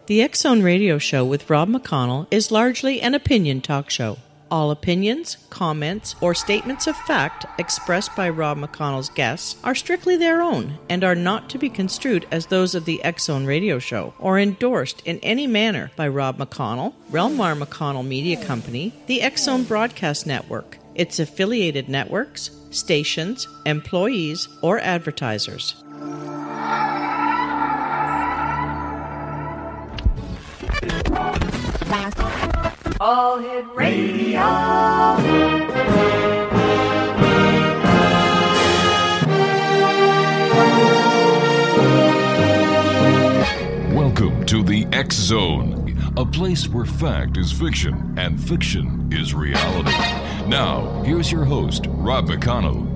The X Zone Radio Show with Rob McConnell is largely an opinion talk show. All opinions, comments, or statements of fact expressed by Rob McConnell's guests are strictly their own and are not to be construed as those of the X Zone Radio Show or endorsed in any manner by Rob McConnell, Relmar McConnell Media Company, the X Zone Broadcast Network, its affiliated networks, stations, employees, or advertisers. All Hit Radio. Welcome to the X Zone, a place where fact is fiction and fiction is reality. Now, here's your host, Rob McConnell.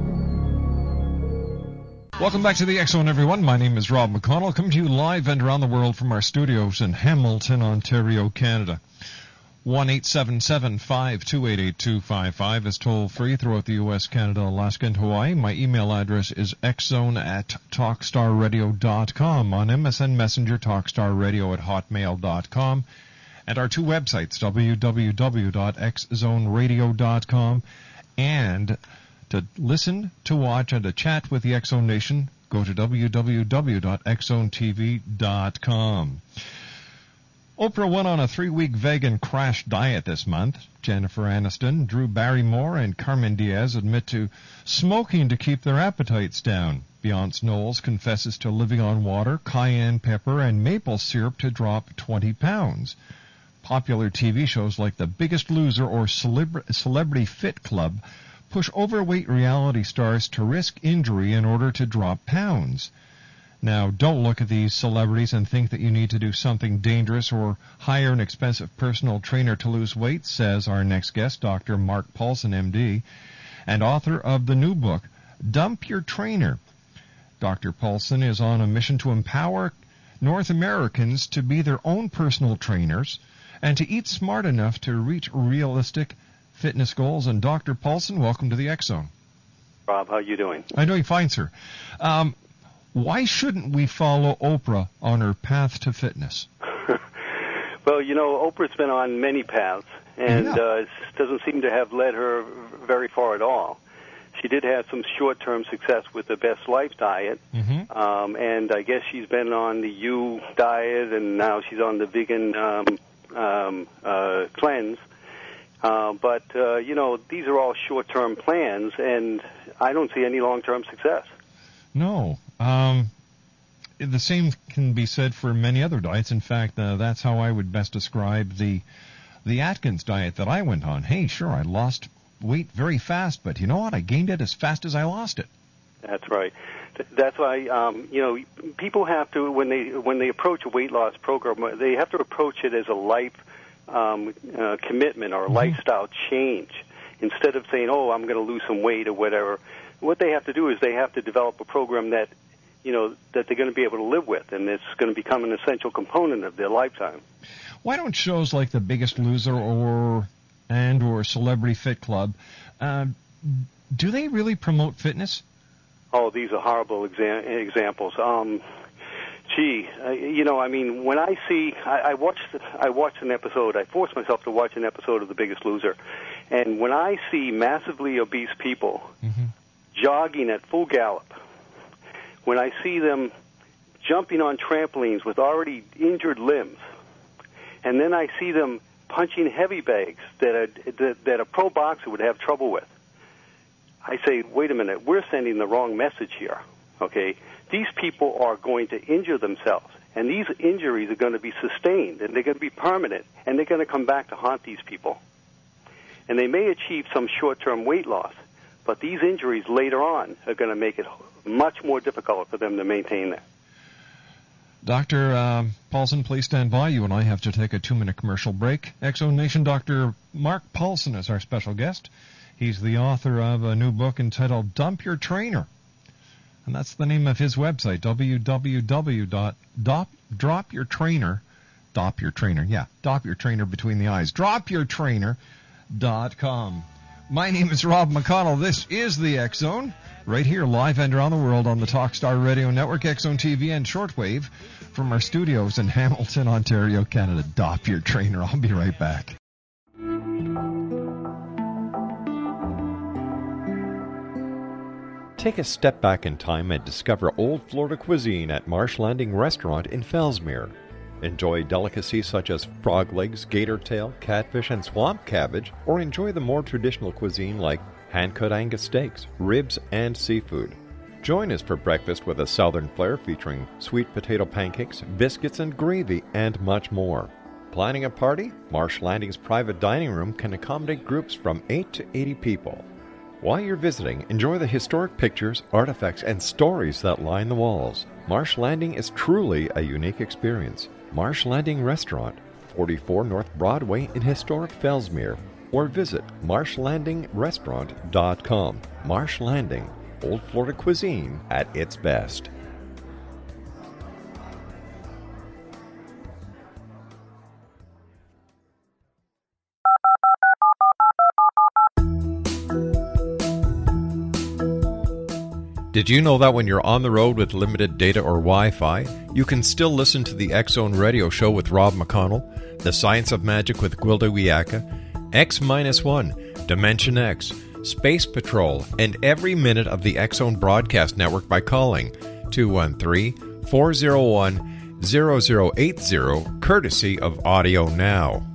Welcome back to the X Zone, everyone. My name is Rob McConnell, coming to you live and around the world from our studios in Hamilton, Ontario, Canada. 1-877-528-8255 is toll-free throughout the U.S., Canada, Alaska, and Hawaii. My email address is xzone@talkstarradio.com. On MSN Messenger, talkstarradio@hotmail.com. And our two websites, www.xzoneradio.com. And to listen, to watch, and to chat with the X Zone Nation, go to www.xzonetv.com. Oprah went on a 3-week vegan crash diet this month. Jennifer Aniston, Drew Barrymore, and Cameron Diaz admit to smoking to keep their appetites down. Beyonce Knowles confesses to living on water, cayenne pepper, and maple syrup to drop 20 pounds. Popular TV shows like The Biggest Loser or Celebrity Fit Club push overweight reality stars to risk injury in order to drop pounds. Now, don't look at these celebrities and think that you need to do something dangerous or hire an expensive personal trainer to lose weight, says our next guest, Dr. Marc Paulsen, MD, and author of the new book, Dump Your Trainer. Dr. Paulsen is on a mission to empower North Americans to be their own personal trainers and to eat smart enough to reach realistic fitness goals. And Dr. Paulsen, welcome to the X Zone. Rob, how are you doing? I'm doing fine, sir. Why shouldn't we follow Oprah on her path to fitness? Well, you know, Oprah's been on many paths, and doesn't seem to have led her very far at all. She did have some short-term success with the Best Life diet, and I guess she's been on the U diet, and now she's on the vegan cleanse. But, you know, these are all short-term plans, and I don't see any long-term success. No. The same can be said for many other diets. In fact, that's how I would best describe the Atkins diet that I went on. Hey, sure, I lost weight very fast, but you know what? I gained it as fast as I lost it. That's right. That's why, you know, people have to, when they approach a weight loss program, they have to approach it as a life commitment or a lifestyle change instead of saying, oh, I'm going to lose some weight or whatever. What they have to do is they have to develop a program that, you know, that they're going to be able to live with, and it's going to become an essential component of their lifetime. Why don't shows like The Biggest Loser or Celebrity Fit Club, do they really promote fitness? Oh, these are horrible examples. You know, I mean, when I see, I watched an episode. I forced myself to watch an episode of The Biggest Loser, and when I see massively obese people jogging at full gallop, when I see them jumping on trampolines with already injured limbs, and then I see them punching heavy bags that a pro boxer would have trouble with, I say, wait a minute, we're sending the wrong message here, okay? These people are going to injure themselves, and these injuries are going to be sustained, and they're going to be permanent, and they're going to come back to haunt these people. And they may achieve some short-term weight loss, but these injuries later on are going to make it much more difficult for them to maintain that. Dr. Paulsen, please stand by. You and I have to take a 2-minute commercial break. X Zone Nation, Dr. Marc Paulsen is our special guest. He's the author of a new book entitled Dump Your Trainer. And that's the name of his website, dropyourtrainer between the eyes, dropyourtrainer.com. My name is Rob McConnell. This is the X Zone, right here, live and around the world on the Talkstar Radio Network, X Zone TV, and shortwave from our studios in Hamilton, Ontario, Canada. Dop your trainer. I'll be right back. Take a step back in time and discover old Florida cuisine at Marsh Landing Restaurant in Fellsmere. Enjoy delicacies such as frog legs, gator tail, catfish, and swamp cabbage, or enjoy the more traditional cuisine like hand-cut Angus steaks, ribs, and seafood. Join us for breakfast with a southern flair featuring sweet potato pancakes, biscuits and gravy, and much more. Planning a party? Marsh Landing's private dining room can accommodate groups from 8 to 80 people. While you're visiting, enjoy the historic pictures, artifacts, and stories that line the walls. Marsh Landing is truly a unique experience. Marsh Landing Restaurant, 44 North Broadway in historic Fellsmere, or visit marshlandingrestaurant.com. Marsh Landing, Old Florida cuisine at its best. Did you know that when you're on the road with limited data or Wi-Fi, you can still listen to the X-Zone radio show with Rob McConnell, The Science of Magic with Gwilda Wiyaka, X-1, Dimension X, Space Patrol, and every minute of the X-Zone broadcast network by calling 213-401-0080, courtesy of Audio Now.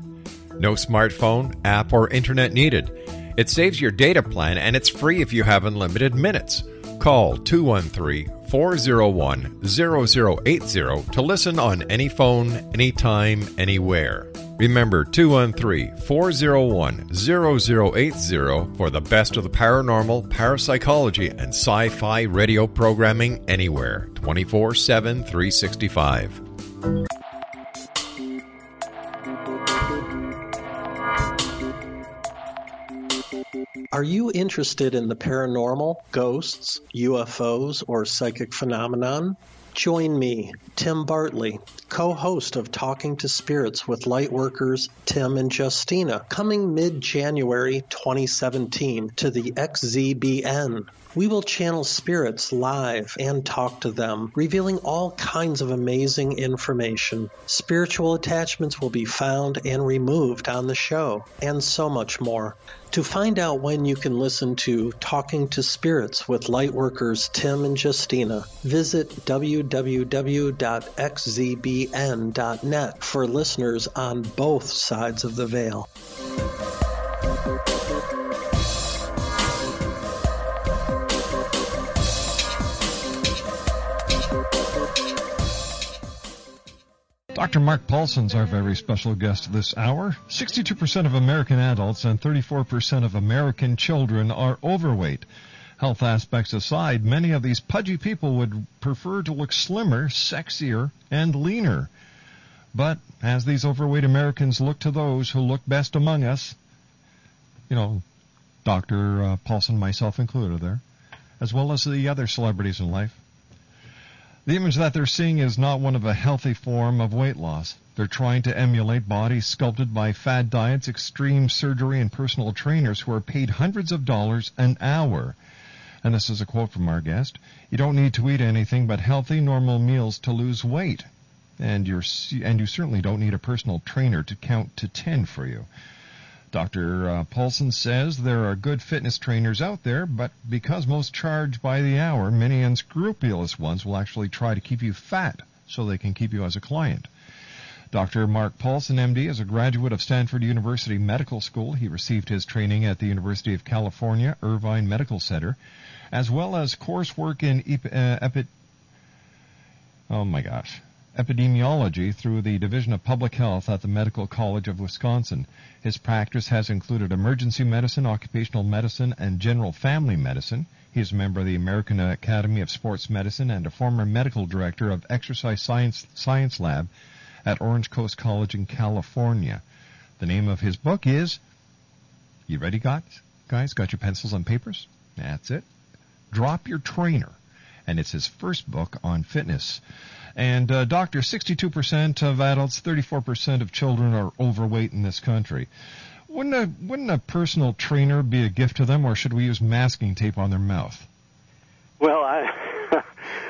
No smartphone, app, or internet needed. It saves your data plan, and it's free if you have unlimited minutes. Call 213-401-0080 to listen on any phone, anytime, anywhere. Remember 213-401-0080 for the best of the paranormal, parapsychology, and sci-fi radio programming anywhere, 24/7, 365. Are you interested in the paranormal, ghosts, UFOs, or psychic phenomenon? Join me, Tim Bartley, co-host of Talking to Spirits with Lightworkers Tim and Justina, coming mid-January 2017 to the XZBN. We will channel spirits live and talk to them, revealing all kinds of amazing information. Spiritual attachments will be found and removed on the show, and so much more. To find out when you can listen to Talking to Spirits with Lightworkers Tim and Justina, visit www.xzbn.net for listeners on both sides of the veil. Dr. Marc Paulsen is our very special guest this hour. 62% of American adults and 34% of American children are overweight. Health aspects aside, many of these pudgy people would prefer to look slimmer, sexier, and leaner. But as these overweight Americans look to those who look best among us, you know, Dr. Paulsen, myself included there, as well as the other celebrities in life, the image that they're seeing is not one of a healthy form of weight loss. They're trying to emulate bodies sculpted by fad diets, extreme surgery, and personal trainers who are paid hundreds of dollars an hour. And this is a quote from our guest. You don't need to eat anything but healthy, normal meals to lose weight. And you certainly don't need a personal trainer to count to 10 for you. Dr. Paulsen says there are good fitness trainers out there, but because most charge by the hour, many unscrupulous ones will actually try to keep you fat so they can keep you as a client. Dr. Marc Paulsen, MD, is a graduate of Stanford University Medical School. He received his training at the University of California, Irvine Medical Center, as well as coursework in epidemiology through the Division of Public Health at the Medical College of Wisconsin. His practice has included emergency medicine, occupational medicine, and general family medicine. He is a member of the American Academy of Sports Medicine and a former medical director of Exercise Science Lab at Orange Coast College in California. The name of his book is, you ready, guys? Got your pencils and papers? That's it. Drop Your Trainer. And it's his first book on fitness. And, doctor, 62% of adults, 34% of children are overweight in this country. Wouldn't a personal trainer be a gift to them, or should we use masking tape on their mouth? Well,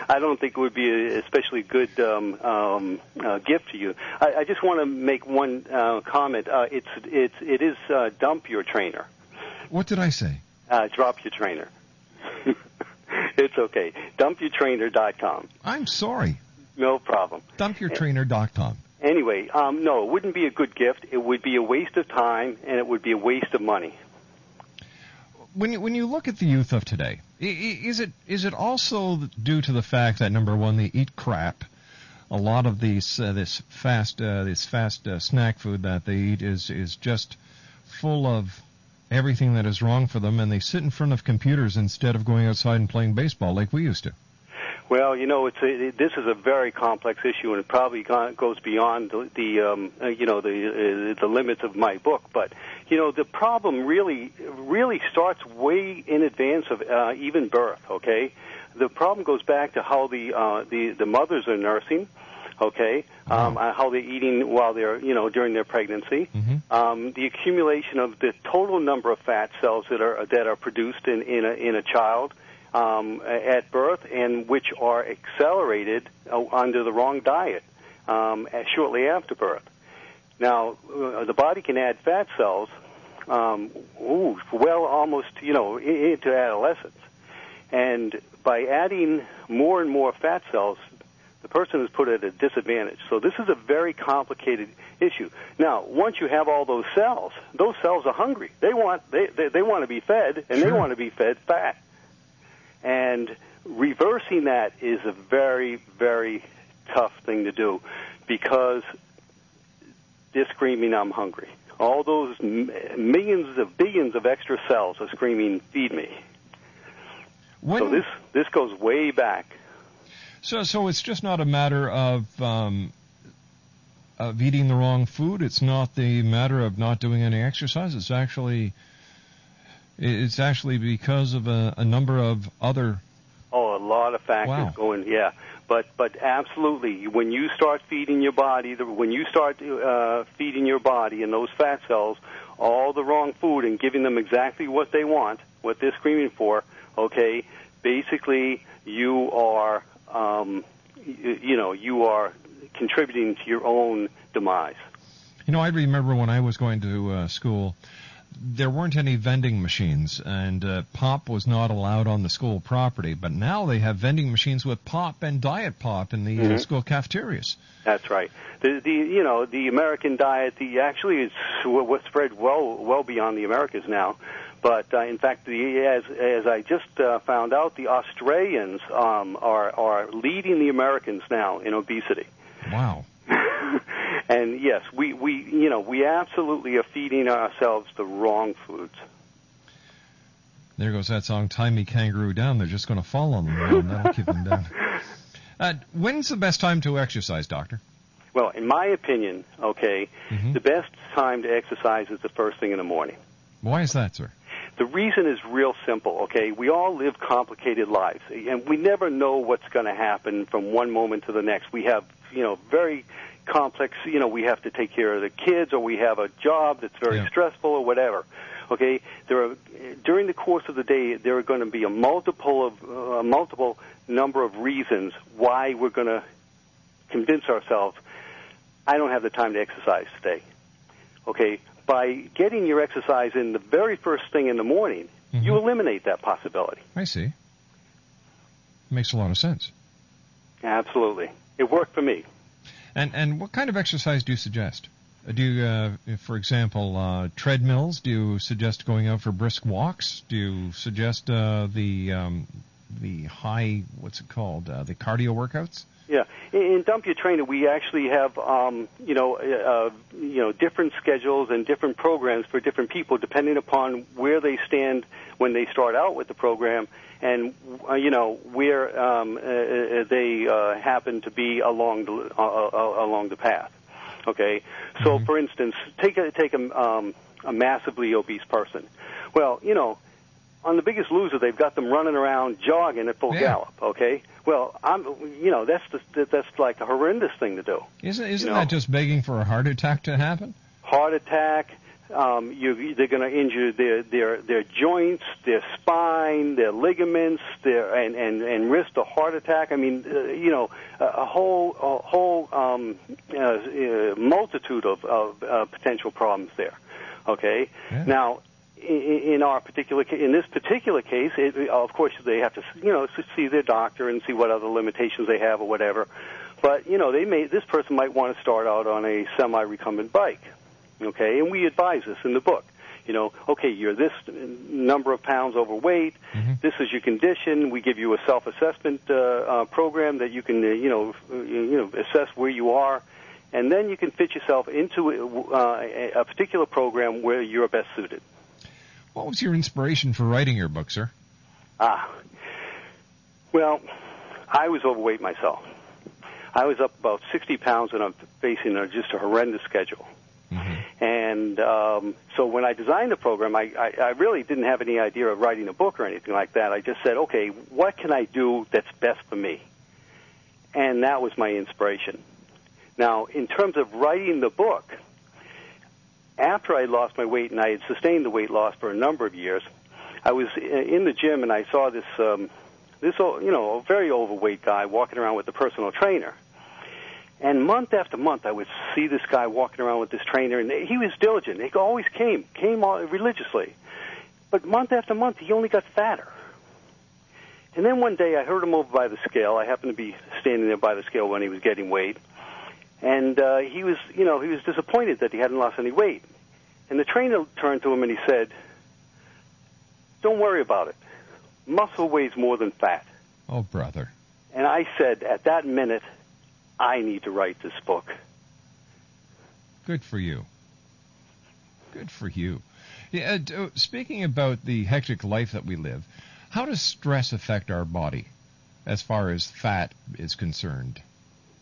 I don't think it would be a especially good gift to you. I just want to make one comment. It is dump your trainer. What did I say? Drop your trainer. It's okay. Dumpyourtrainer.com. I'm sorry. No problem. Dumpyourtrainer.com. Anyway, no, it wouldn't be a good gift. It would be a waste of time, and it would be a waste of money. When you look at the youth of today, is it also due to the fact that, number one, they eat crap? A lot of this fast snack food that they eat is just full of everything that is wrong for them, and they sit in front of computers instead of going outside and playing baseball like we used to. Well, this is a very complex issue, and it probably goes beyond the limits of my book. But the problem really starts way in advance of even birth. Okay, the problem goes back to how the mothers are nursing. Okay, how they're eating while they're during their pregnancy. Mm-hmm. The accumulation of the total number of fat cells that are produced in a child. At birth, and which are accelerated under the wrong diet shortly after birth. Now, the body can add fat cells, almost into adolescence, and by adding more and more fat cells, the person is put at a disadvantage. So this is a very complicated issue. Now, once you have all those cells are hungry. They want to be fed, and They want to be fed fat. And reversing that is a very, very tough thing to do because they're screaming, "I'm hungry." All those billions of extra cells are screaming, "Feed me." So this goes way back. So it's just not a matter of eating the wrong food. It's not the matter of not doing any exercise. It's actually because of a number of other... Oh, a lot of factors going, yeah. But absolutely, when you start feeding your body, feeding your body and those fat cells all the wrong food and giving them exactly what they want, what they're screaming for, okay, basically you are, you are contributing to your own demise. I remember when I was going to school, there weren't any vending machines, and pop was not allowed on the school property. But now they have vending machines with pop and diet pop in the school cafeterias. That's right. The American diet actually is what's spread well beyond the Americas now. But in fact, as I just found out, the Australians are leading the Americans now in obesity. Wow. And yes, we absolutely are feeding ourselves the wrong foods. There goes that song, "Tie Me Kangaroo Down." They're just going to fall on them, and that'll keep them down. When's the best time to exercise, Doctor? Well, in my opinion, the best time to exercise is the first thing in the morning. Why is that, sir? The reason is real simple, okay? We all live complicated lives, and we never know what's going to happen from one moment to the next. We have, very complex, we have to take care of the kids, or we have a job that's very stressful or whatever, okay? During the course of the day, there are going to be a multiple number of reasons why we're going to convince ourselves, I don't have the time to exercise today, okay? By getting your exercise in the very first thing in the morning, you eliminate that possibility. I see. Makes a lot of sense. Absolutely. It worked for me. And what kind of exercise do you suggest? Do you, for example, treadmills? Do you suggest going out for brisk walks? Do you suggest the high, what's it called, the cardio workouts? Yeah, in Dump Your Trainer, we actually have different schedules and different programs for different people, depending upon where they stand when they start out with the program, and where they happen to be along the path. Okay, so for instance, take a massively obese person. Well, on The Biggest Loser, they've got them running around jogging at full gallop. Okay, well, that's like a horrendous thing to do. Isn't that just begging for a heart attack to happen? Heart attack, they're going to injure their joints, their spine, their ligaments, and risk a heart attack. I mean, a whole multitude of potential problems there. Okay, yeah. Now. In this particular case, of course they have to, see their doctor and see what other limitations they have or whatever. But this person might want to start out on a semi-recumbent bike, okay? And we advise this in the book. Okay, you're this number of pounds overweight. Mm-hmm. This is your condition. We give you a self-assessment program that you can, assess where you are, and then you can fit yourself into a particular program where you're best suited. What was your inspiration for writing your book, sir? Well, I was overweight myself. I was up about 60 pounds, and I'm facing just a horrendous schedule. Mm-hmm. And so when I designed the program, I really didn't have any idea of writing a book or anything like that. I just said, okay, what can I do that's best for me? And that was my inspiration. Now, in terms of writing the book, after I lost my weight and I had sustained the weight loss for a number of years, I was in the gym and I saw this a very overweight guy walking around with a personal trainer. And month after month, I would see this guy walking around with this trainer, and he was diligent. He always came religiously. But month after month, he only got fatter. And then one day, I heard him over by the scale. I happened to be standing there by the scale when he was getting weighed. And he was disappointed that he hadn't lost any weight. And the trainer turned to him and he said, "Don't worry about it. Muscle weighs more than fat." Oh, brother. And I said, at that minute, I need to write this book. Good for you. Good for you. Yeah, speaking about the hectic life that we live, how does stress affect our body as far as fat is concerned?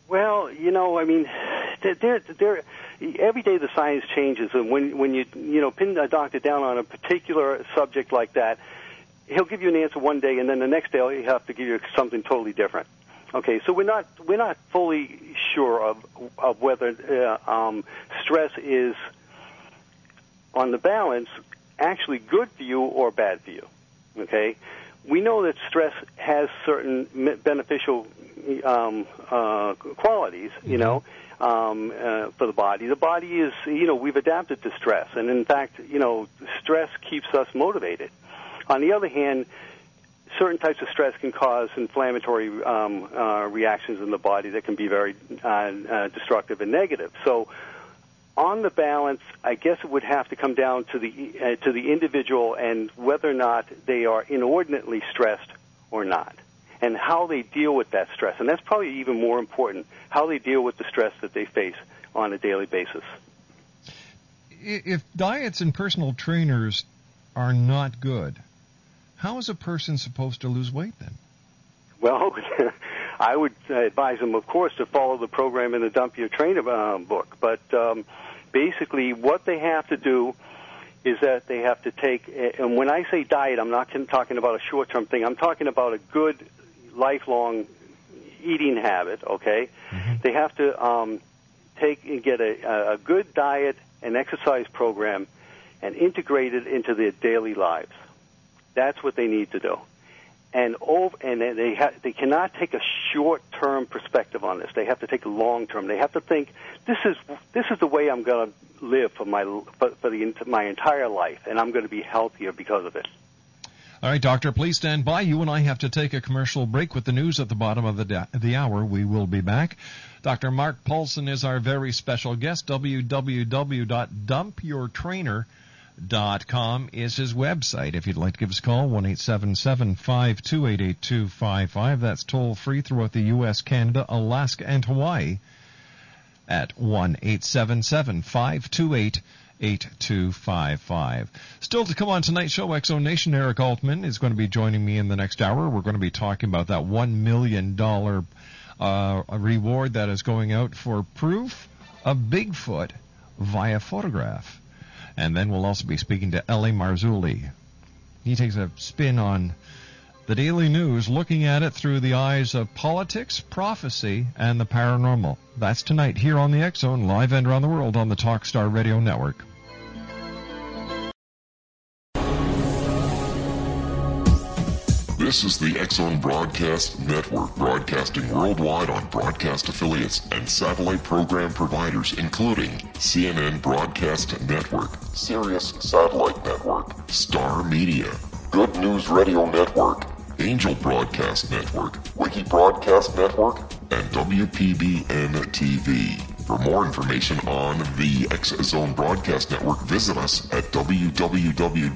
Well, I mean, every day the science changes, and when you pin a doctor down on a particular subject like that, he'll give you an answer one day, and then the next day he'll have to give you something totally different. Okay, so we're not fully sure of whether stress is, on the balance, actually good for you or bad for you. Okay, we know that stress has certain beneficial qualities, for the body. The body is, we've adapted to stress, and in fact, stress keeps us motivated. On the other hand, certain types of stress can cause inflammatory reactions in the body that can be very destructive and negative. So, on the balance, I guess it would have to come down to the individual and whether or not they are inordinately stressed or not, and how they deal with that stress. And that's probably even more important, how they deal with the stress that they face on a daily basis. If diets and personal trainers are not good, how is a person supposed to lose weight then? Well, I would advise them, of course, to follow the program in the Dump Your Trainer book. But basically what they have to do is that they have to take, and when I say diet, I'm not talking about a short-term thing. I'm talking about a good, lifelong eating habit, okay? Mm-hmm. They have to get a good diet and exercise program and integrate it into their daily lives. That's what they need to do. And they cannot take a short-term perspective on this. They have to take a long-term. They have to think, this is the way I'm going to live for my entire life, and I'm going to be healthier because of it. All right, Doctor, please stand by. You and I have to take a commercial break with the news at the bottom of the hour. We will be back. Dr. Marc Paulsen is our very special guest. www.dumpyourtrainer.com is his website. If you'd like to give us a call, 1-877-528-8255. That's toll free throughout the U.S., Canada, Alaska, and Hawaii at 1-877-528-8255. Still to come on tonight's show, X Zone Nation, Eric Altman is going to be joining me in the next hour. We're going to be talking about that $1 million reward that is going out for proof of Bigfoot via photograph. And then we'll also be speaking to L.A. Marzulli. He takes a spin on the daily news, looking at it through the eyes of politics, prophecy, and the paranormal. That's tonight here on the X Zone, live and around the world on the Talkstar Radio Network. This is the X-Zone Broadcast Network, broadcasting worldwide on broadcast affiliates and satellite program providers, including CNN Broadcast Network, Sirius Satellite Network, Star Media, Good News Radio Network, Angel Broadcast Network, Wiki Broadcast Network, and WPBN TV. For more information on the X-Zone Broadcast Network, visit us at www.xzbn.net.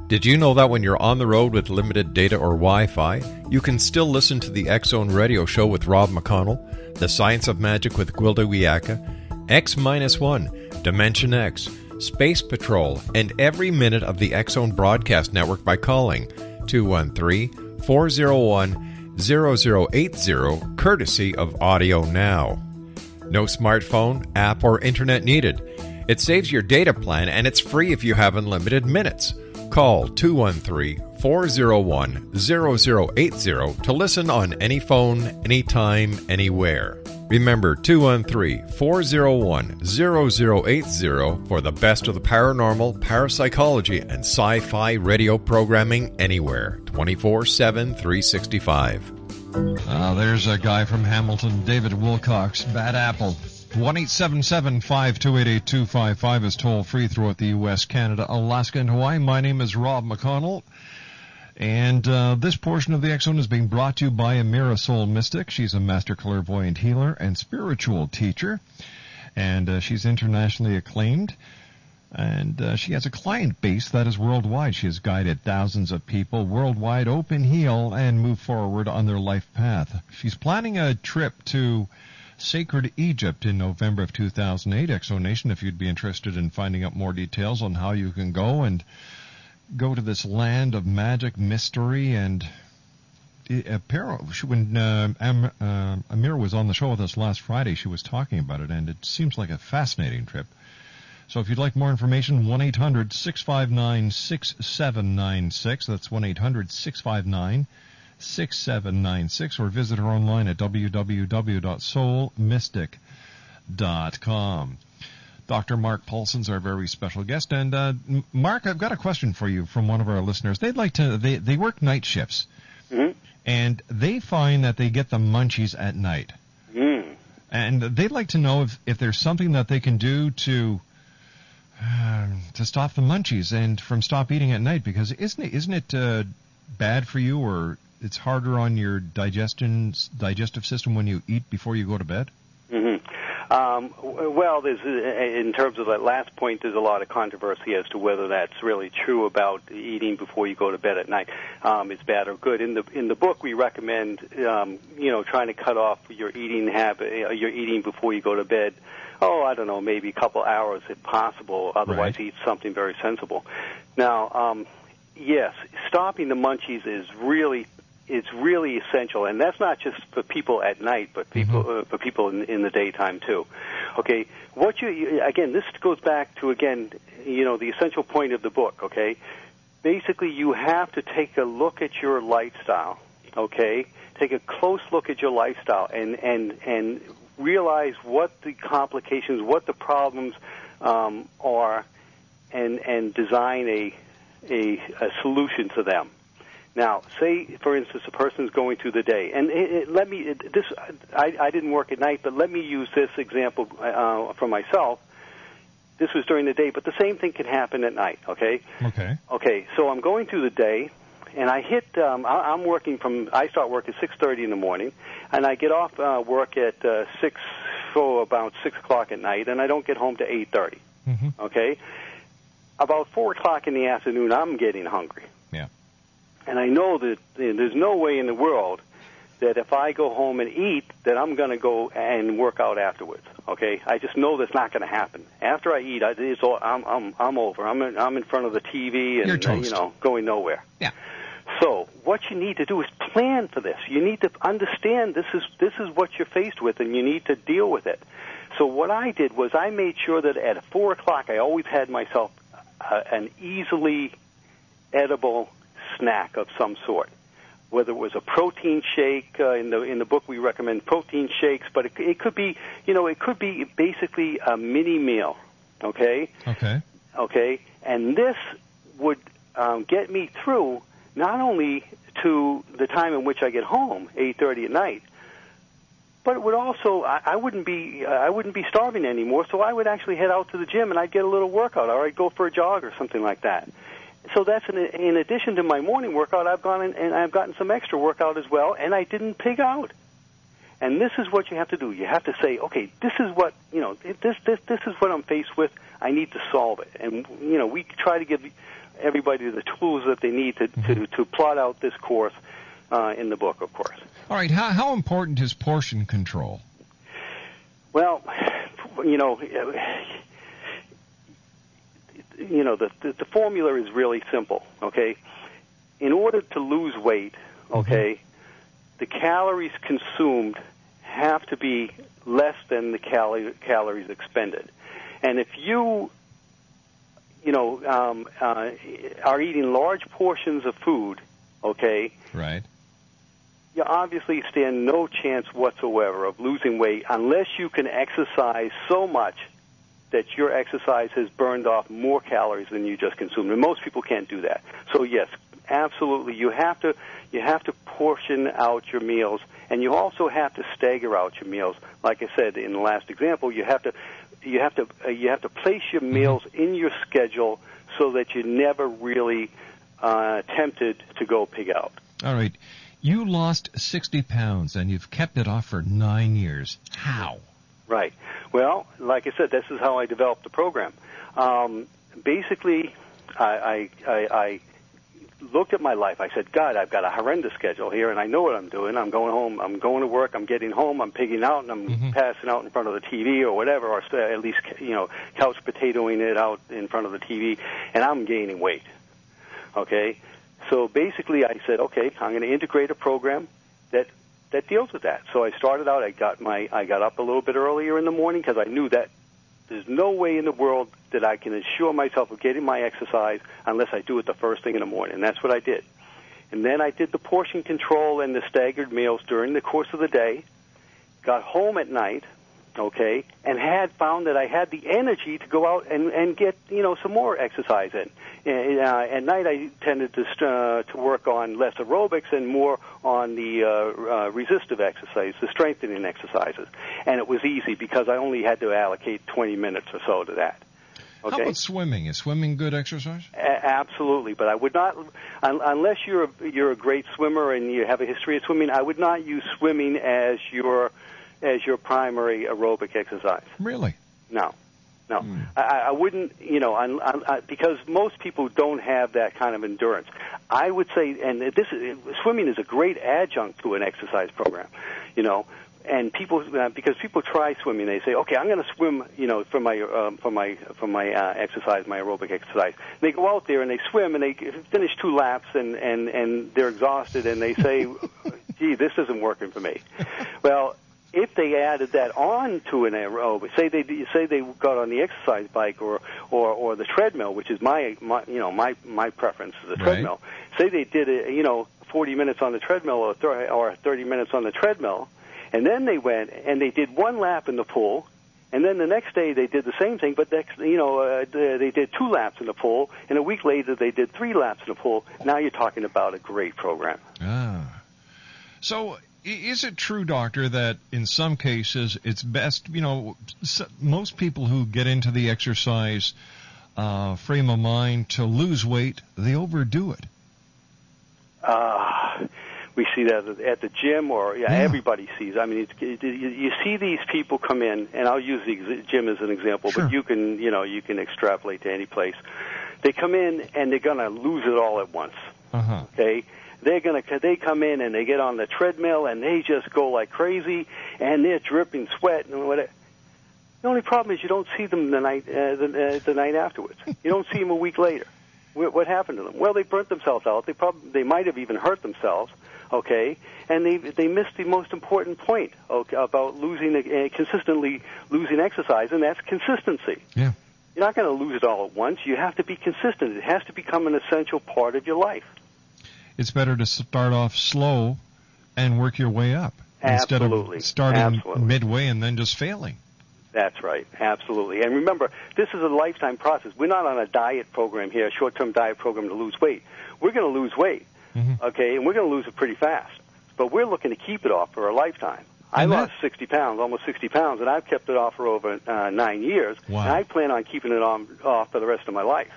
Did you know that when you're on the road with limited data or Wi-Fi, you can still listen to the X-Zone Radio Show with Rob McConnell, The Science of Magic with Gwilda Wiyaka, X-1, Dimension X, Space Patrol, and every minute of the X-Zone Broadcast Network by calling 213-401-0080, courtesy of Audio Now. No smartphone, app, or internet needed. It saves your data plan, and it's free if you have unlimited minutes. Call 213-401-0080 to listen on any phone, anytime, anywhere. Remember, 213-401-0080 for the best of the paranormal, parapsychology, and sci-fi radio programming anywhere, 24/7, 365. There's a guy from Hamilton, David Wilcox, Bad Apple. 1-877-528-8255 is toll-free throughout the U.S., Canada, Alaska, and Hawaii. My name is Rob McConnell. And this portion of the X-Zone is being brought to you by Amira Soul Mystic. She's a master clairvoyant healer and spiritual teacher, and she's internationally acclaimed. And she has a client base that is worldwide. She has guided thousands of people worldwide open, heal, and move forward on their life path. She's planning a trip to Sacred Egypt in November of 2008. X-Zone Nation, if you'd be interested in finding out more details on how you can go and go to this land of magic, mystery, and when Amira was on the show with us last Friday, she was talking about it, and it seems like a fascinating trip. So if you'd like more information, 1-800-659-6796. That's 1-800-659-6796, or visit her online at www.soulmystic.com. Dr. Marc Paulsen is our very special guest. And Mark, I've got a question for you from one of our listeners. They'd like to. They work night shifts, and they find that they get the munchies at night. And they'd like to know if there's something that they can do to stop the munchies and from stop eating at night, because isn't it bad for you, or it's harder on your digestive system when you eat before you go to bed? Well, there's in terms of that last point, there's a lot of controversy as to whether that's really true about eating before you go to bed at night. It's bad or good. In the book, we recommend trying to cut off your eating habit, your eating before you go to bed. I don't know, maybe a couple hours if possible. Otherwise, eat something very sensible. Now, yes, stopping the munchies is really essential, and that's not just for people at night, but for people in the daytime too. Okay, again, this goes back to the essential point of the book. Okay, basically you have to take a look at your lifestyle. Okay, take a close look at your lifestyle and realize what the complications, what the problems are, and design a solution to them. Now, say, for instance, a person's going through the day, and I didn't work at night, but let me use this example for myself. This was during the day, but the same thing can happen at night, okay? Okay, so I'm going through the day, and I hit, I start work at 6:30 in the morning, and I get off work at about 6 o'clock at night, and I don't get home to 8:30, okay? About 4 o'clock in the afternoon, I'm getting hungry. And I know that there's no way in the world that if I go home and eat, that I'm going to go and work out afterwards. Okay, I just know that's not going to happen. After I eat, I'm over. I'm in front of the TV and going nowhere. Yeah. So what you need to do is plan for this. You need to understand this is what you're faced with, and you need to deal with it. So what I did was I made sure that at 4 o'clock I always had myself an easily edible snack of some sort. whether it was a protein shake. In the book, we recommend protein shakes, but it could be, it could be basically a mini meal. Okay. And this would get me through not only to the time in which I get home, 8:30 at night, but it would also I wouldn't be starving anymore. So I would actually head out to the gym and I'd get a little workout, or I'd go for a jog or something like that. So that's in addition to my morning workout. I've gone and I've gotten some extra workout as well, and I didn't pig out. And this is what you have to do. You have to say, okay, this is what this is what I'm faced with. I need to solve it. And we try to give everybody the tools that they need to plot out this course in the book, of course. All right. How important is portion control? Well, the formula is really simple, okay? In order to lose weight, okay, the calories consumed have to be less than the calories expended. And if you are eating large portions of food, okay, right, you obviously stand no chance whatsoever of losing weight unless you can exercise so much that your exercise has burned off more calories than you just consumed. And most people can't do that. So yes, absolutely, you have to portion out your meals, and you also have to stagger out your meals. Like I said in the last example, you have to place your meals in your schedule so that you're never really tempted to go pig out. All right. You lost 60 pounds, and you've kept it off for 9 years. How? Right. Well, like I said, this is how I developed the program. Basically, I looked at my life. I said, God, I've got a horrendous schedule here, and I know what I'm doing. I'm going home. I'm going to work. I'm getting home. I'm pigging out, and I'm passing out in front of the TV or whatever, or at least, couch potatoing it out in front of the TV, and I'm gaining weight. Okay? So basically I said, okay, I'm going to integrate a program that deals with that. So I started out, I got up a little bit earlier in the morning because I knew that there's no way in the world that I can assure myself of getting my exercise unless I do it the first thing in the morning. And that's what I did. And then I did the portion control and the staggered meals during the course of the day, got home at night, okay, and had found that I had the energy to go out and get, some more exercise in. At night I tended to work on less aerobics and more on the resistive exercise, the strengthening exercises. And it was easy because I only had to allocate 20 minutes or so to that. Okay? How about swimming? Is swimming good exercise? Absolutely, but I would not, unless you're a great swimmer and you have a history of swimming, I would not use swimming as your primary aerobic exercise. Really? No. I wouldn't, because most people don't have that kind of endurance. I would say, and swimming is a great adjunct to an exercise program, and people, because people try swimming, they say, okay, I'm going to swim, for my exercise, my aerobic exercise. And they go out there and they swim and they finish 2 laps and they're exhausted and they say, gee, this isn't working for me. Well, if they added that on to an aerobic, say they got on the exercise bike or the treadmill, which is my preference is the treadmill. Say they did 40 minutes on the treadmill or 30 minutes on the treadmill, and then they went and they did 1 lap in the pool, and then the next day they did the same thing, but they did 2 laps in the pool, and a week later they did 3 laps in the pool. Now you're talking about a great program. So is it true, doctor, that in some cases it's best, most people who get into the exercise frame of mind to lose weight, they overdo it? We see that at the gym, or everybody sees. I mean, you see these people come in, and I'll use the gym as an example, but you can extrapolate to any place. They come in and they're going to lose it all at once. Okay. They come in and they get on the treadmill and they just go like crazy and they're dripping sweat and whatever. The only problem is you don't see them the night afterwards. You don't see them a week later. What happened to them? Well, they burnt themselves out. They might have even hurt themselves. Okay, and they missed the most important point about consistently losing exercise, and that's consistency. Yeah. You're not going to lose it all at once. You have to be consistent. It has to become an essential part of your life. it's better to start off slow and work your way up instead of starting midway and then just failing. That's right, absolutely. And remember, this is a lifetime process. We're not on a diet program here, a short-term diet program to lose weight. We're going to lose weight, okay, and we're going to lose it pretty fast. But we're looking to keep it off for a lifetime. I lost 60 pounds, almost 60 pounds, and I've kept it off for over 9 years. Wow. And I plan on keeping it off for the rest of my life.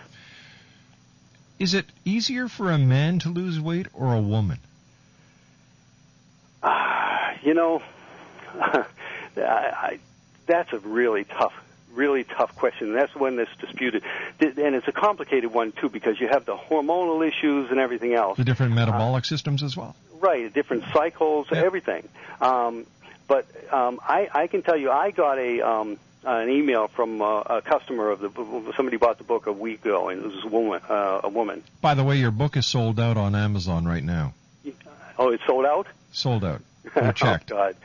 Is it easier for a man to lose weight or a woman? That's a really tough question. That's one that's disputed. And it's a complicated one, too, because you have the hormonal issues and everything else. The different metabolic systems as well. Right, different cycles, everything. But I can tell you, I got an email from a customer of somebody bought the book a week ago, and it was a woman. By the way, your book is sold out on Amazon right now. Oh, it's sold out? Sold out. We checked. Oh, God.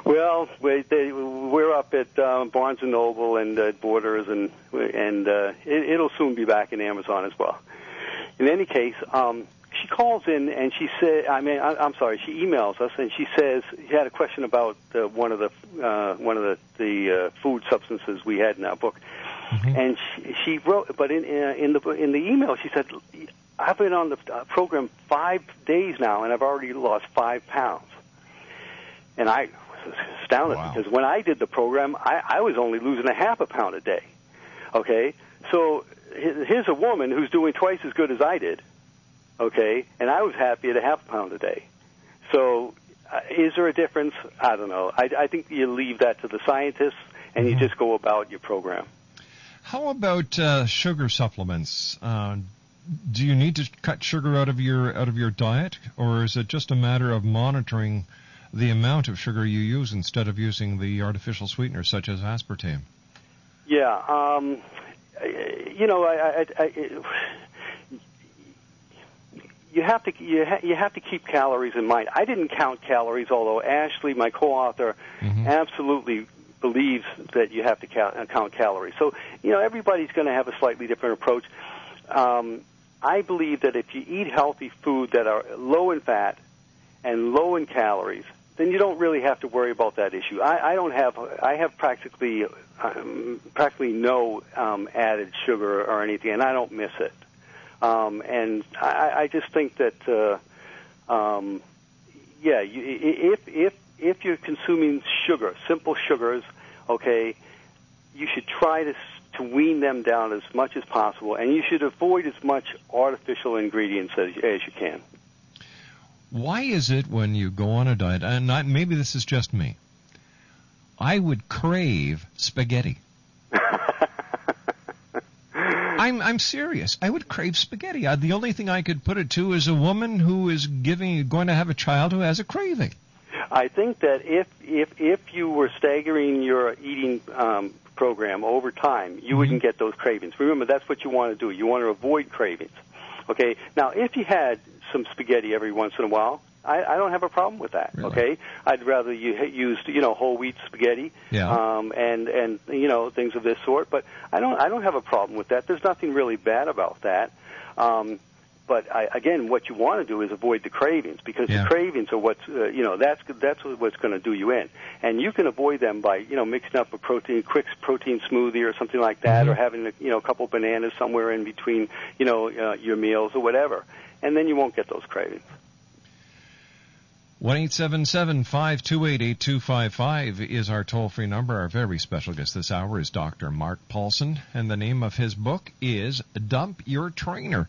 Well, we're up at Barnes & Noble and Borders, and it'll soon be back in Amazon as well. In any case, she calls in and she said, she emails us and she says she had a question about one of the food substances we had in our book, and she wrote, but in the email she said, I've been on the program 5 days now and I've already lost 5 pounds, and I was astounded because when I did the program, I was only losing half a pound a day. Okay, so here's a woman who's doing twice as good as I did. Okay, and I was happy at half a pound a day. So is there a difference? I don't know. I think you leave that to the scientists, and you just go about your program. How about sugar supplements? Do you need to cut sugar out of your diet, or is it just a matter of monitoring the amount of sugar you use instead of using the artificial sweeteners such as aspartame? Yeah, You have to keep calories in mind. I didn't count calories, although Ashley, my co-author, absolutely believes that you have to count calories. So, everybody's going to have a slightly different approach. I believe that if you eat healthy food that are low in fat and low in calories, then you don't really have to worry about that issue. I have practically no added sugar or anything, and I don't miss it. And I just think that, if you're consuming sugar, simple sugars, okay, you should try to wean them down as much as possible, and you should avoid as much artificial ingredients as you can. Why is it when you go on a diet, and maybe this is just me, I would crave spaghetti. I'm serious. I would crave spaghetti. The only thing I could put it to is a woman who is going to have a child who has a craving. I think that if you were staggering your eating program over time, you wouldn't get those cravings. Remember, that's what you want to do. You want to avoid cravings. Okay. Now, if you had some spaghetti every once in a while, I don't have a problem with that. Really? Okay, I'd rather you used whole wheat spaghetti, and things of this sort. But I don't have a problem with that. There's nothing really bad about that. But again, what you want to do is avoid the cravings, because the cravings are what's that's what's going to do you in, and you can avoid them by mixing up a quick protein smoothie or something like that, or having a couple bananas somewhere in between your meals or whatever, and then you won't get those cravings. 1-877-528-8255 is our toll-free number. Our very special guest this hour is Dr. Marc Paulsen, and the name of his book is Dump Your Trainer.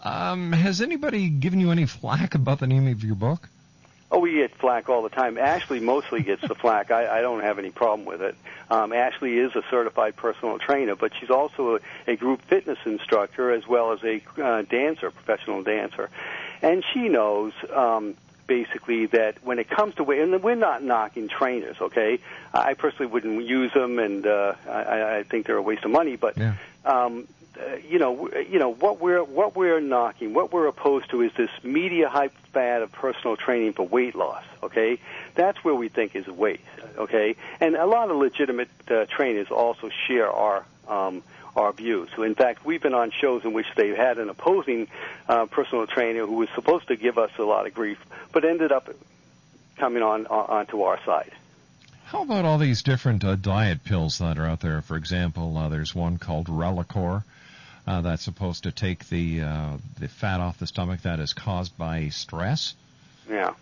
Has anybody given you any flack about the name of your book? Oh, we get flack all the time. Ashley mostly gets the flack. I don't have any problem with it. Ashley is a certified personal trainer, but she's also a group fitness instructor as well as a professional dancer. And she knows basically that when it comes to weight, and we're not knocking trainers, okay? I personally wouldn't use them, and I think they're a waste of money, but what we're knocking, what we're opposed to is this media hype fad of personal training for weight loss, okay? That's where we think is a waste, okay? And a lot of legitimate trainers also share our our views. So in fact, we've been on shows in which they had an opposing personal trainer who was supposed to give us a lot of grief, but ended up coming onto our side. How about all these different diet pills that are out there? For example, there's one called Relacor that's supposed to take the fat off the stomach that is caused by stress. Yeah.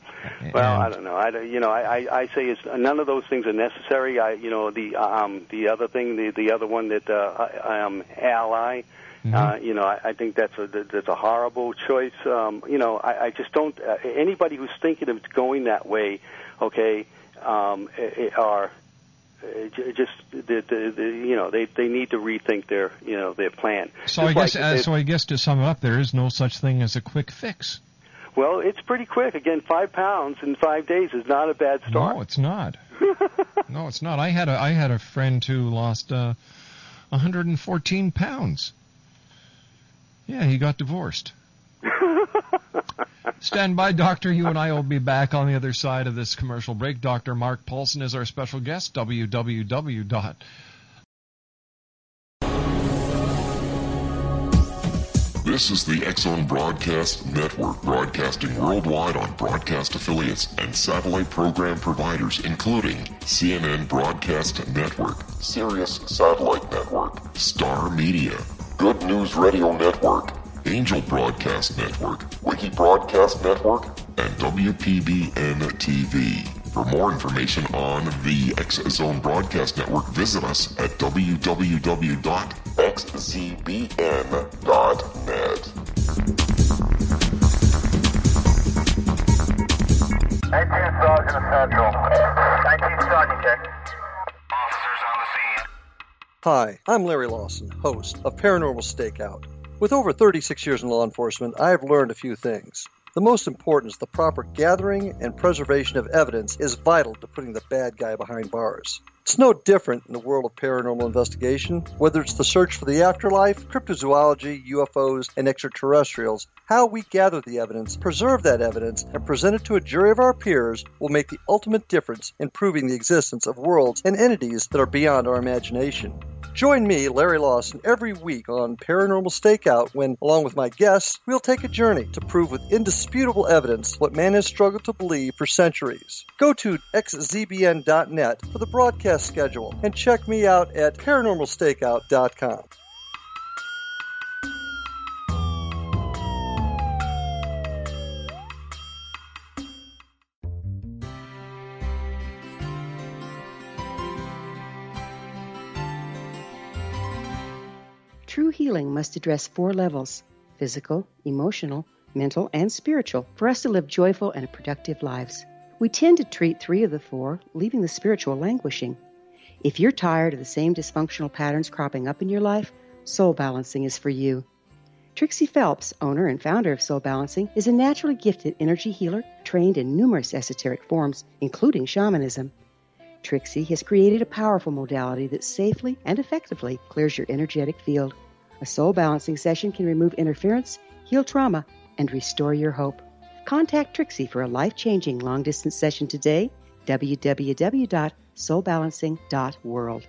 Well, I don't know. I say none of those things are necessary. The other thing, the other one that Ally. Mm-hmm. I think that's a horrible choice. I just don't. Anybody who's thinking of going that way, okay, are just they need to rethink their plan. So I guess to sum it up, there is no such thing as a quick fix. Well, it's pretty quick. Again, 5 pounds in 5 days is not a bad start. No, it's not. No, it's not. I had a friend who lost 114 pounds. Yeah, he got divorced. Stand by, Doctor. You and I will be back on the other side of this commercial break. Dr. Marc Paulsen is our special guest. This is the X-Zone Broadcast Network, broadcasting worldwide on broadcast affiliates and satellite program providers, including CNN Broadcast Network, Sirius Satellite Network, Star Media, Good News Radio Network, Angel Broadcast Network, Wiki Broadcast Network, and WPBN TV. For more information on the X-Zone Broadcast Network, visit us at www.xzbn.net. 18 Sergeant Central. 19 Sergeant, check. Officers on the scene. Hi, I'm Larry Lawson, host of Paranormal Stakeout. With over 36 years in law enforcement, I have learned a few things. The most important is the proper gathering and preservation of evidence is vital to putting the bad guy behind bars. It's no different in the world of paranormal investigation. Whether it's the search for the afterlife, cryptozoology, UFOs, and extraterrestrials, how we gather the evidence, preserve that evidence, and present it to a jury of our peers will make the ultimate difference in proving the existence of worlds and entities that are beyond our imagination. Join me, Larry Lawson, every week on Paranormal Stakeout when, along with my guests, we'll take a journey to prove with indisputable evidence what man has struggled to believe for centuries. Go to xzbn.net for the broadcast schedule and check me out at paranormalstakeout.com. True healing must address 4 levels: physical, emotional, mental, and spiritual, for us to live joyful and productive lives. We tend to treat 3 of the 4, leaving the spiritual languishing. If you're tired of the same dysfunctional patterns cropping up in your life, Soul Balancing is for you. Trixie Phelps, owner and founder of Soul Balancing, is a naturally gifted energy healer trained in numerous esoteric forms, including shamanism. Trixie has created a powerful modality that safely and effectively clears your energetic field. A soul balancing session can remove interference, heal trauma, and restore your hope. Contact Trixie for a life-changing long-distance session today. www.soulbalancing.world.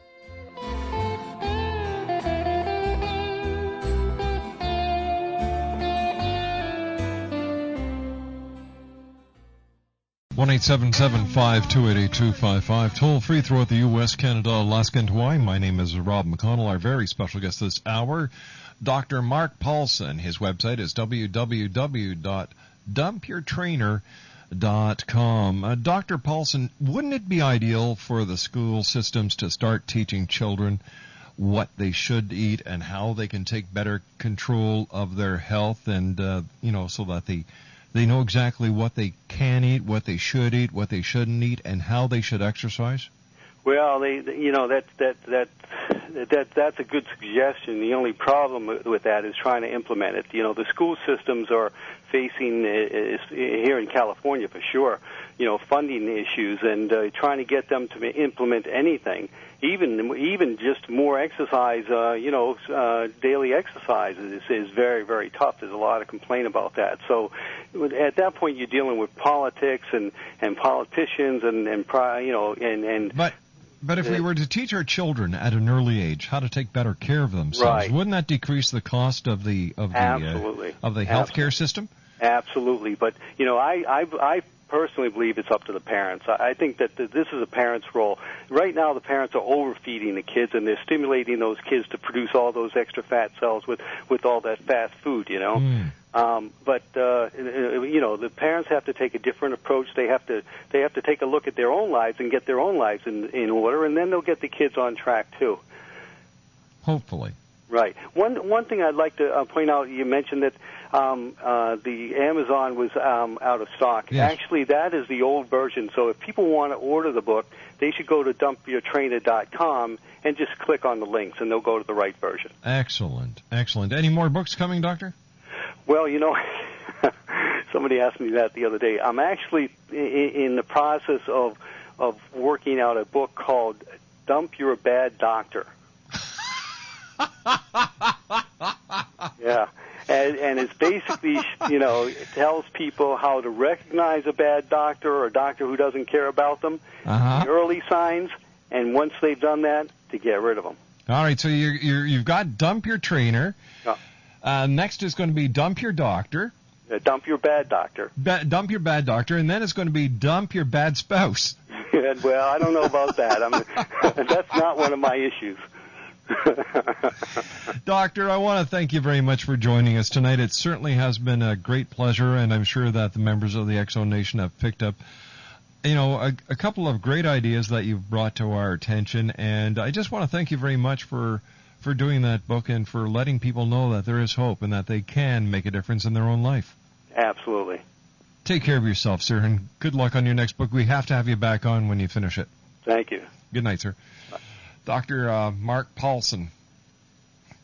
One 877-528-8255. Toll free throughout the U.S., Canada, Alaska, and Hawaii. My name is Rob McConnell. Our very special guest this hour, Dr. Marc Paulsen. His website is www.dumpyourtrainer.com. Dr. Paulsen, wouldn't it be ideal for the school systems to start teaching children what they should eat and how they can take better control of their health, and so that they know exactly what they can eat, what they shouldn't eat, and how they should exercise? Well, that's a good suggestion. The only problem with that is trying to implement it. The school systems are facing, here in California for sure, funding issues, and trying to get them to implement anything, even just more exercise, daily exercise is very, very tough. There's a lot of complaint about that. So at that point, you're dealing with politics and politicians and. But if we were to teach our children at an early age how to take better care of themselves, wouldn't that decrease the cost of the healthcare system? Absolutely. But I personally believe it's up to the parents. I think that this is a parent's role. Right now, the parents are overfeeding the kids, and they're stimulating those kids to produce all those extra fat cells with all that fast food. But the parents have to take a different approach. They have to take a look at their own lives and get their own lives in order, and then they'll get the kids on track too. Hopefully. Right. One thing I'd like to point out, you mentioned that the Amazon was out of stock. Yes. Actually, that is the old version. So if people want to order the book, they should go to dumpyourtrainer.com and just click on the links, and they'll go to the right version. Excellent. Any more books coming, Doctor? Well, somebody asked me that the other day. I'm actually in the process of working out a book called Dump Your Bad Doctor. Yeah. And it's basically, it tells people how to recognize a bad doctor or a doctor who doesn't care about them, the early signs, and once they've done that, to get rid of them. All right, so you've got Dump Your Trainer. Next is going to be Dump Your Doctor. Dump Your Bad Doctor. Dump Your Bad Doctor, and then it's going to be Dump Your Bad Spouse. Well, I don't know about that. That's not one of my issues. Doctor, I want to thank you very much for joining us tonight. It certainly has been a great pleasure, and I'm sure that the members of the X-Zone Nation have picked up, a couple of great ideas that you've brought to our attention, and I just want to thank you very much for doing that book and for letting people know that there is hope and that they can make a difference in their own life. Absolutely. Take care of yourself, sir, and good luck on your next book. We have to have you back on when you finish it. Thank you. Good night, sir. Dr. Marc Paulsen,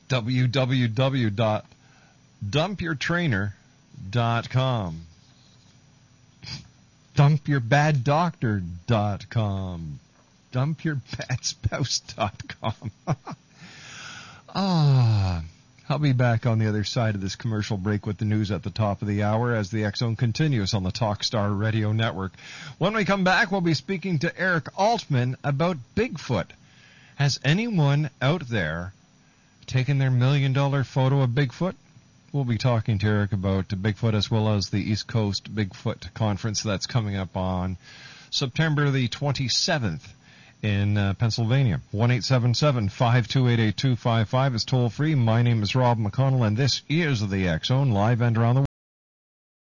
www.dumpyourtrainer.com. DumpyourbadDoctor.com. DumpyourbadSpouse.com. I'll be back on the other side of this commercial break with the news at the top of the hour as the X-Zone continues on the Talkstar Radio Network. When we come back, we'll be speaking to Eric Altman about Bigfoot. Has anyone out there taken their $1 million photo of Bigfoot? We'll be talking to Eric about Bigfoot as well as the East Coast Bigfoot Conference that's coming up on September the 27th in Pennsylvania. 1-877-528-8255 is toll free. My name is Rob McConnell, and this is the X-Zone, live and around the world.